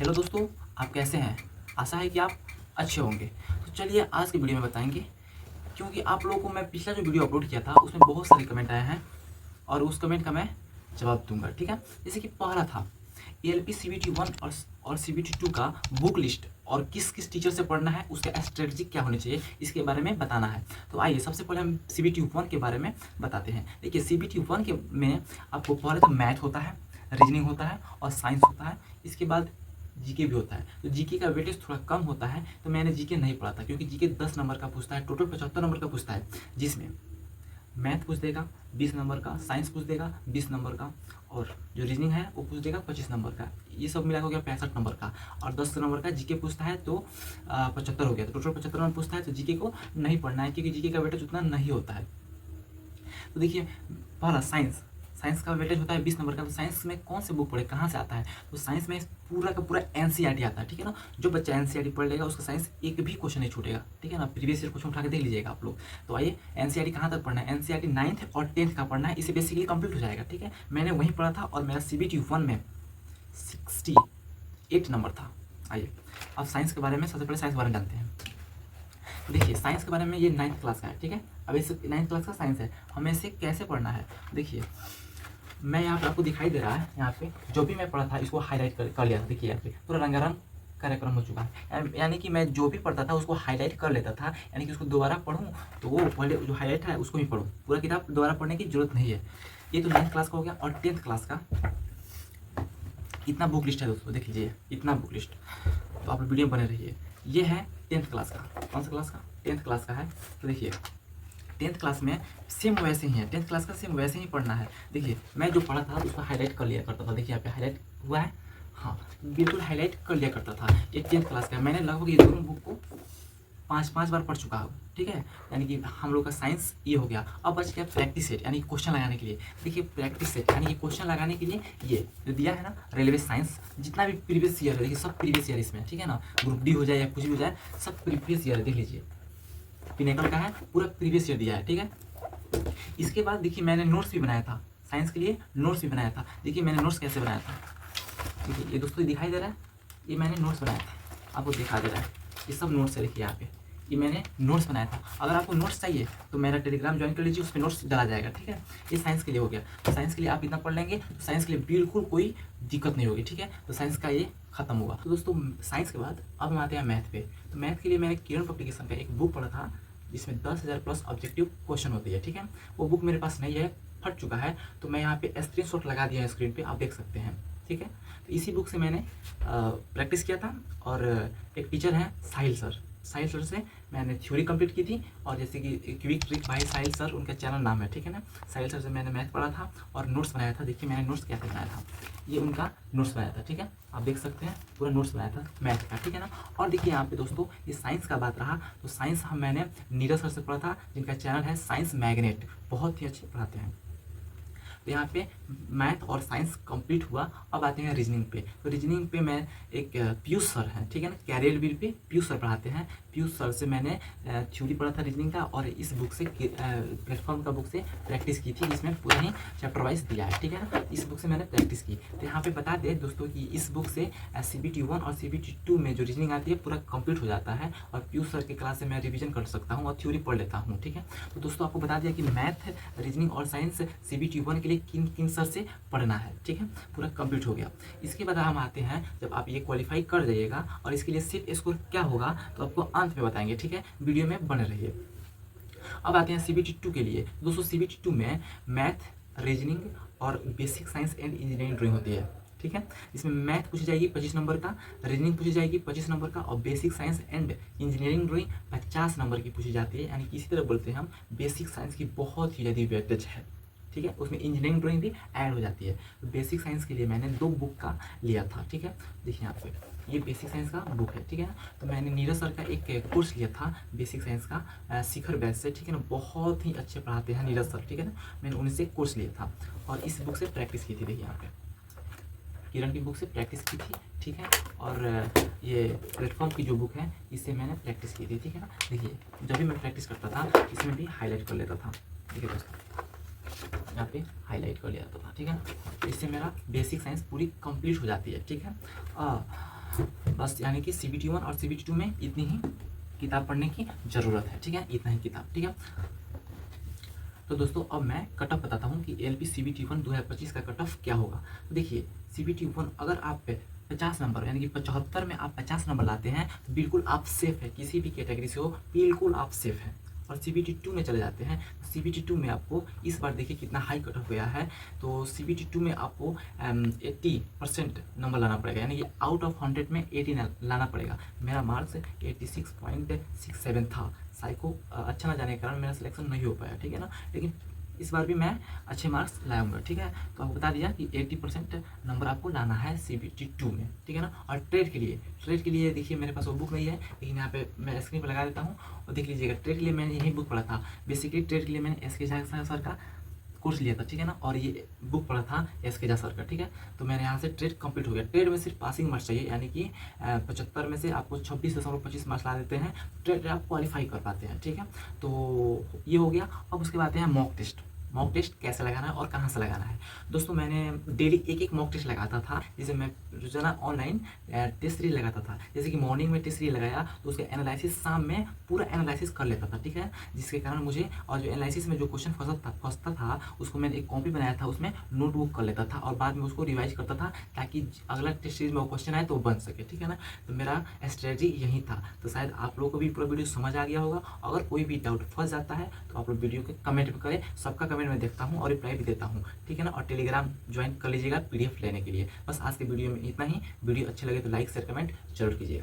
Hello दोस्तों, आप कैसे हैं? आशा है कि आप अच्छे होंगे। तो चलिए आज की वीडियो में बताएँगे, क्योंकि आप लोगों को मैं पिछला जो वीडियो अपलोड किया था उसमें बहुत सारे कमेंट आए हैं और उस कमेंट का मैं जवाब दूँगा, ठीक है? जैसे कि पहला था एएलपी सीबीटी 1 और सीबीटी 2 का बुक लिस्ट और किस-किस टीचर से पढ़ना है, उसका स्ट्रेटजी क्या होनी चाहिए, इसके बारे में बताना है। तो आइए सबसे पहले हम सीबीटी 1 के बारे में बताते हैं। देखिए सीबीटी 1 के में आपको पहले तो मैथ होता है, रीजनिंग होता है और साइंस होता है। इसके बाद जीके भी होता है। तो जीके का वेटेज थोड़ा कम होता है, तो मैंने जीके नहीं पढ़ा था क्योंकि जीके 10 नंबर का पूछता है, टोटल 75 नंबर का पूछता है, जिसमें मैथ पूछ देगा 20 नंबर का, साइंस पूछ देगा 20 नंबर का और जो रीजनिंग है वो पूछ देगा 25 नंबर का। ये सब मिला हो गया 65 नंबर का और 10 नंबर का जीके पूछता है तो 75 हो गया। तो टोटल 75 नंबर पूछता है, तो जीके को नहीं पढ़ना है क्योंकि जीके का वेटेज उतना नहीं होता है। तो देखिए पहला साइंस का वेटेज होता है 20 नंबर का। तो साइंस में कौन से बुक पढ़े, कहाँ से आता है? तो साइंस में पूरा का पूरा एनसीईआरटी आता है, ठीक है ना। जो बच्चा एनसीईआरटी पढ़ लेगा उसका साइंस एक भी क्वेश्चन नहीं छूटेगा, ठीक है ना। प्रीवियस ईयर क्वेश्चन उठा के देख लीजिएगा आप लोग। तो आइए एनसीईआरटी कहाँ तक पढ़ना है? एनसीईआरटी 9th और 10th का पढ़ना है, इसे बेसिकली कंप्लीट हो जाएगा, ठीक है। मैंने वहीं पढ़ा था और मेरा सीबीटी 1 में 68 नंबर था। आइए अब साइंस के बारे में, सबसे पहले साइंस के बारे में जानते हैं। देखिए साइंस के बारे में, ये 9th क्लास का है, ठीक है। अब इस 9th क्लास का साइंस है, हमें इसे कैसे पढ़ना है? देखिए मैं यहाँ पे आपको दिखाई दे रहा है, यहाँ पे जो भी मैं पढ़ा था इसको हाईलाइट कर लिया था। देखिए यहाँ पे पूरा रंगारंग कार्यक्रम हो चुका है, यानी कि मैं जो भी पढ़ता था उसको हाईलाइट कर लेता था, यानी कि उसको दोबारा पढ़ूँ तो वो पहले जो हाईलाइट है उसको ही पढ़ूँ, पूरा किताब दोबारा पढ़ने की जरूरत नहीं है। ये तो 9th क्लास का हो गया। और 10th क्लास का इतना बुक लिस्ट है दोस्तों, देख लीजिए इतना बुक लिस्ट। तो आप वीडियो बने रहिए। ये है 10th क्लास का। कौन सा क्लास का? 10th क्लास का है। तो देखिए 10th क्लास में सेम वैसे ही है, 10th क्लास का सेम वैसे ही पढ़ना है। देखिए मैं जो पढ़ा था उसको हाईलाइट कर लिया करता था। देखिए यहाँ पे हाईलाइट हुआ है, हाँ बिल्कुल हाईलाइट कर लिया करता था। ये 10th क्लास का है। मैंने लगभग ये दोनों बुक को 5 बार पढ़ चुका हूँ, ठीक है। यानी कि हम लोग का साइंस ये हो गया। अब बच गया प्रैक्टिस सेट, यानी क्वेश्चन लगाने के लिए। देखिए प्रैक्टिस सेट यानी कि क्वेश्चन लगाने के लिए ये जो दिया है ना, रेलवे साइंस जितना भी प्रीवियस ईयर है, देखिए सब प्रीवियस ईयर इसमें, ठीक है ना। ग्रुप डी हो जाए या कुछ भी हो जाए, सब प्रीवियस ईयर देख लीजिए। पिनेकल का है, पूरा प्रीवियस ईयर दिया है, ठीक है। इसके बाद देखिए मैंने नोट्स भी बनाया था, साइंस के लिए नोट्स भी बनाया था। देखिए मैंने नोट्स कैसे बनाया था, देखिए ये दोस्तों दिखाई दे रहा है, ये मैंने नोट्स बनाया था, आपको दिखा दे रहा है। ये सब नोट्स है, देखिए यहाँ पे ये मैंने नोट्स बनाया था। अगर आपको नोट्स चाहिए तो मेरा टेलीग्राम ज्वाइन कर लीजिए, उस पर नोट्स डाला जाएगा, ठीक है। ये साइंस के लिए हो गया। तो साइंस के लिए आप इतना पढ़ लेंगे तो साइंस के लिए बिल्कुल कोई दिक्कत नहीं होगी, ठीक है। तो साइंस का ये खत्म होगा। तो दोस्तों साइंस के बाद अब हम आते हैं मैथ पे। तो मैथ के लिए मैंने किरण पब्लिकेशन का एक बुक पढ़ा था जिसमें 10,000 प्लस ऑब्जेक्टिव क्वेश्चन होती है, ठीक है। वो बुक मेरे पास नहीं है, फट चुका है, तो मैं यहाँ पे स्क्रीनशॉट लगा दिया है स्क्रीन पे, आप देख सकते हैं, ठीक है। तो इसी बुक से मैंने प्रैक्टिस किया था। और एक टीचर हैं साहिल सर से मैंने थ्योरी कंप्लीट की थी। और जैसे कि क्विक ट्रिक बाय साहिल सर, उनका चैनल नाम है, ठीक है ना। साहिल सर से मैंने मैथ पढ़ा था और नोट्स बनाया था। देखिए मैंने नोट्स कैसे बनाया था, ये उनका नोट्स बनाया था, ठीक है। आप देख सकते हैं पूरा नोट्स बनाया था मैथ का, ठीक है ना। और देखिए यहाँ पे दोस्तों ये साइंस का बात रहा, तो साइंस मैंने नीरज सर से पढ़ा था, जिनका चैनल है साइंस मैग्नेट, बहुत ही अच्छे पढ़ाते हैं। तो यहाँ पे मैथ और साइंस कंप्लीट हुआ। अब आते हैं रीजनिंग पे। तो रीजनिंग पे मैं एक पीयूष सर हैं, ठीक है ना, कैरियर व्हील पे पीयूष सर पढ़ाते हैं। पीयूष सर से मैंने थ्योरी पढ़ा था रीजनिंग का, और इस बुक से प्लेटफॉर्म का बुक से प्रैक्टिस की थी, जिसमें पूरा ही चैप्टर वाइज दिया है, ठीक है ना। इस बुक से मैंने प्रैक्टिस की। तो यहाँ पे बता दें दोस्तों कि इस बुक से CBT 1 और CBT 2 में जो रीजनिंग आती है पूरा कंप्लीट हो जाता है, और पीयूष सर के क्लास से मैं रिविजन कर सकता हूँ और थ्योरी पढ़ लेता हूँ, ठीक है। तो दोस्तों आपको बता दिया कि मैथ, रीजनिंग और साइंस CBT 1 के लिए किन किन सर से पढ़ना है, ठीक है, पूरा कंप्लीट हो गया। इसके बाद हम आते हैं, जब आप ये क्वालिफाई कर जाइएगा और इसके लिए सिर्फ स्कोर क्या होगा तो आपको अंत में बताएंगे, ठीक है। वीडियो में बने रहिए। अब आते हैं CBT 2 के लिए। दोस्तों CBT 2 में मैथ, रीजनिंग और basic science and engineering drawing होती है, ठीक है। इसमें मैथ पूछी जाएगी 25 नंबर का, रीजनिंग पूछी जाएगी 25 नंबर का, और basic science and engineering drawing 50 number की पूछी जाती है। यानी कि इसी तरह बोलते हैं हम, बेसिक साइंस की बहुत ही ज़्यादा वेटेज है, ठीक है। उसमें इंजीनियरिंग ड्राइंग भी ऐड हो जाती है। तो बेसिक साइंस के लिए मैंने 2 बुक का लिया था, ठीक है। देखिए यहाँ पे ये बेसिक साइंस का बुक है, ठीक है ना। तो मैंने नीरज सर का एक कोर्स लिया था बेसिक साइंस का, शिखर बैच से, ठीक है ना। बहुत ही अच्छे पढ़ाते हैं नीरज सर, ठीक है ना। मैंने उनसे कोर्स लिया था और इस बुक से प्रैक्टिस की थी। देखिए यहाँ पे किरण की बुक से प्रैक्टिस की थी, ठीक है। और ये प्लेटफॉर्म की जो बुक है इससे मैंने प्रैक्टिस की थी, ठीक है ना। देखिए जब भी मैं प्रैक्टिस करता था इसमें भी हाईलाइट कर लेता था, ठीक है दोस्तों, यहाँ पे हाईलाइट कर लिया था, ठीक है। इससे मेरा बेसिक साइंस पूरी कंप्लीट हो जाती है, ठीक है। बस यानी कि CBT 1 और CBT 2 में इतनी ही किताब पढ़ने की ज़रूरत है, ठीक है, इतना ही किताब, ठीक है। तो दोस्तों अब मैं कट ऑफ बताता हूँ कि LP CBT 1 2025 का कट ऑफ क्या होगा। तो देखिए CBT 1 अगर आप पे 50 नंबर यानी कि 75 में आप 50 नंबर लाते हैं तो बिल्कुल आप सेफ है, किसी भी कैटेगरी से हो बिल्कुल आप सेफ हैं। और CBT 2 में चले जाते हैं तो CBT 2 में आपको इस बार देखिए कितना हाई कट ऑफ गया है। तो CBT 2 में आपको 80% नंबर लाना पड़ेगा, यानी कि आउट ऑफ 100 में 80 लाना पड़ेगा। मेरा मार्क्स 86.67 था। साइको अच्छा ना जाने के कारण मेरा सिलेक्शन नहीं हो पाया, ठीक है ना, लेकिन इस बार भी मैं अच्छे मार्क्स लाऊंगा, ठीक है। तो आपको बता दिया कि 80% नंबर आपको लाना है CBT 2 में, ठीक है ना। और ट्रेड के लिए देखिए मेरे पास वो बुक नहीं है, लेकिन यहाँ पे मैं स्क्रीन पर लगा देता हूँ और देख लीजिएगा। ट्रेड के लिए मैंने यही बुक पढ़ा था। बेसिकली ट्रेड के लिए मैंने SK झा सर का कोर्स लिया था, ठीक है ना, और ये बुक पढ़ा था SK झा सर का, ठीक है। तो मेरे यहाँ से ट्रेड कंप्लीट हो गया। ट्रेड में सिर्फ पासिंग मार्क्स चाहिए, यानी कि 75 में से आपको 26.25 मार्क्स ला देते हैं, ट्रेड आप क्वालिफाई कर पाते हैं, ठीक है। तो ये हो गया। अब उसके बाद है मॉक टेस्ट कैसे लगाना है और कहाँ से लगाना है। दोस्तों मैंने डेली एक मॉक टेस्ट लगाता था, जैसे मैं रोजाना ऑनलाइन टेस्ट सीरीज लगाता था। जैसे कि मॉर्निंग में टेस्ट सीरीज लगाया तो उसका एनालिसिस शाम में पूरा एनालिसिस कर लेता था, ठीक है, जिसके कारण मुझे और जो एनालिसिस में जो क्वेश्चन फंसता था उसको मैंने एक कॉपी बनाया था, उसमें नोटबुक कर लेता था और बाद में उसको रिवाइज करता था ताकि अगला टेस्ट सीरीज में वो क्वेश्चन आए तो वो बन सके, ठीक है ना। तो मेरा स्ट्रेटजी यही था। तो शायद आप लोगों को भी पूरा वीडियो समझ आ गया होगा। अगर कोई भी डाउट फंस जाता है तो आप लोग वीडियो के कमेंट में करें, सबका कमेंट मैं देखता हूँ और रिप्लाई भी देता हूँ, ठीक है ना। और टेलीग्राम ज्वाइन कर लीजिएगा PDF लेने के लिए। बस आज के वीडियो में इतना ही। वीडियो अच्छे लगे तो लाइक शेयर कमेंट जरूर कीजिएगा।